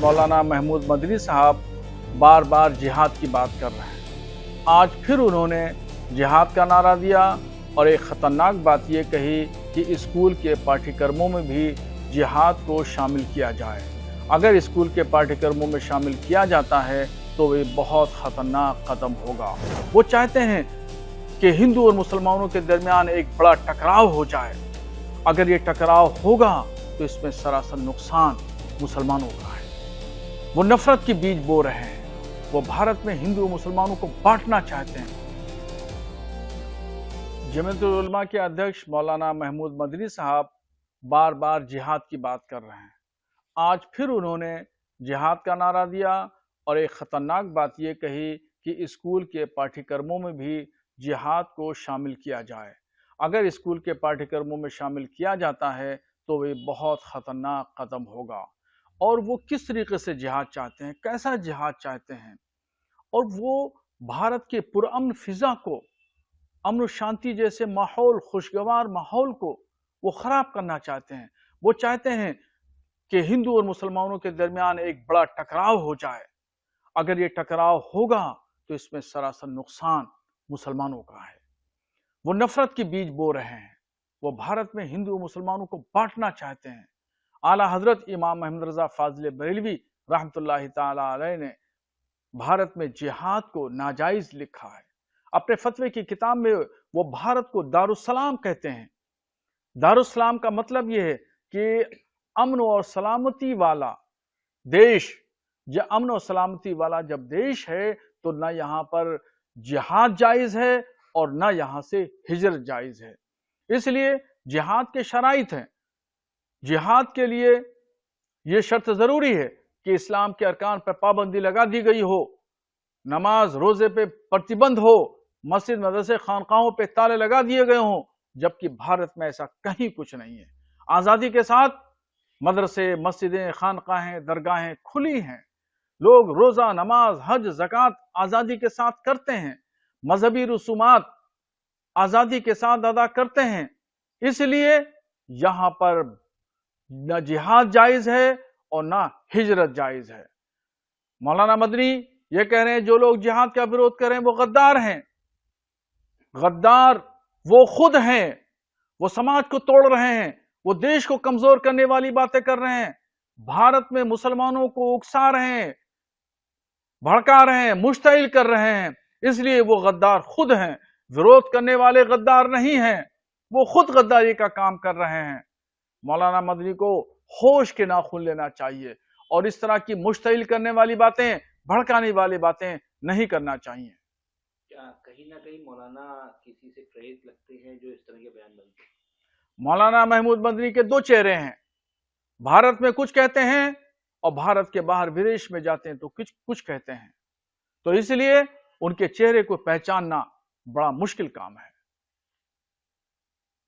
मौलाना महमूद मदनी साहब बार बार जिहाद की बात कर रहे हैं। आज फिर उन्होंने जिहाद का नारा दिया और एक ख़तरनाक बात ये कही कि स्कूल के पाठ्यक्रमों में भी जिहाद को शामिल किया जाए। अगर स्कूल के पाठ्यक्रमों में शामिल किया जाता है तो ये बहुत ख़तरनाक कदम होगा। वो चाहते हैं कि हिंदू और मुसलमानों के दरमियान एक बड़ा टकराव हो जाए। अगर ये टकराव होगा तो इसमें सरासर नुकसान मुसलमानों का है। वो नफरत की बीज बो रहे हैं। वो भारत में हिंदू और मुसलमानों को बांटना चाहते हैं। जमीयतुल उलमा के अध्यक्ष मौलाना महमूद मदनी साहब बार बार जिहाद की बात कर रहे हैं। आज फिर उन्होंने जिहाद का नारा दिया और एक ख़तरनाक बात ये कही कि स्कूल के पाठ्यक्रमों में भी जिहाद को शामिल किया जाए। अगर स्कूल के पाठ्यक्रमों में शामिल किया जाता है तो ये बहुत ख़तरनाक कदम होगा। और वो किस तरीके से जिहाद चाहते हैं, कैसा जिहाद चाहते हैं, और वो भारत के पुरअमन फिजा को, अमन शांति जैसे माहौल, खुशगवार माहौल को वो ख़राब करना चाहते हैं। वो चाहते हैं कि हिंदू और मुसलमानों के दरमियान एक बड़ा टकराव हो जाए। अगर ये टकराव होगा तो इसमें सरासर नुकसान मुसलमानों का है। वो नफरत की बीज बो रहे हैं। वो भारत में हिंदू और मुसलमानों को बांटना चाहते हैं। आला हजरत इमाम अहमद रजा फाजिल बरेलवी रहमतुल्लाहि ताला अलैह ने भारत में जिहाद को नाजायज लिखा है। अपने फतवे की किताब में वो भारत को दारुस्सलाम कहते हैं। दारुस्सलाम का मतलब यह है कि अमन और सलामती वाला देश, अमन और सलामती वाला जब देश है तो न यहाँ पर जिहाद जायज है और न यहाँ से हिजरत जायज है। इसलिए जिहाद के शराइत हैं। जिहाद के लिए ये शर्त जरूरी है कि इस्लाम के अरकान पर पाबंदी लगा दी गई हो, नमाज रोजे पे प्रतिबंध हो, मस्जिद मदरसे खानकाहों पे ताले लगा दिए गए हों, जबकि भारत में ऐसा कहीं कुछ नहीं है। आज़ादी के साथ मदरसे, मस्जिदें, खानकाहें, दरगाहें खुली हैं। लोग रोजा, नमाज, हज, ज़कात आज़ादी के साथ करते हैं। मजहबी रसूमात आज़ादी के साथ अदा करते हैं। इसलिए यहाँ पर न जिहाद जायज है और न हिजरत जायज है। मौलाना मदनी ये कह रहे हैं जो लोग जिहाद का विरोध कर रहे हैं वो गद्दार हैं। गद्दार वो खुद हैं। वो समाज को तोड़ रहे हैं। वो देश को कमजोर करने वाली बातें कर रहे हैं। भारत में मुसलमानों को उकसा रहे हैं, भड़का रहे हैं, मुश्तइल कर रहे हैं। इसलिए वो गद्दार खुद हैं। विरोध करने वाले गद्दार नहीं हैं। वो खुद गद्दारी का काम कर रहे हैं। मौलाना मदनी को होश के नाखून लेना चाहिए और इस तरह की मुश्तइल करने वाली बातें, भड़काने वाली बातें नहीं करना चाहिए। क्या कहीं ना कहीं मौलाना किसी से प्रेरित लगते हैं जो इस तरह के बयान बनते हैं? मौलाना महमूद मदनी के दो चेहरे हैं। भारत में कुछ कहते हैं और भारत के बाहर विदेश में जाते हैं तो कुछ कहते हैं। तो इसलिए उनके चेहरे को पहचानना बड़ा मुश्किल काम है।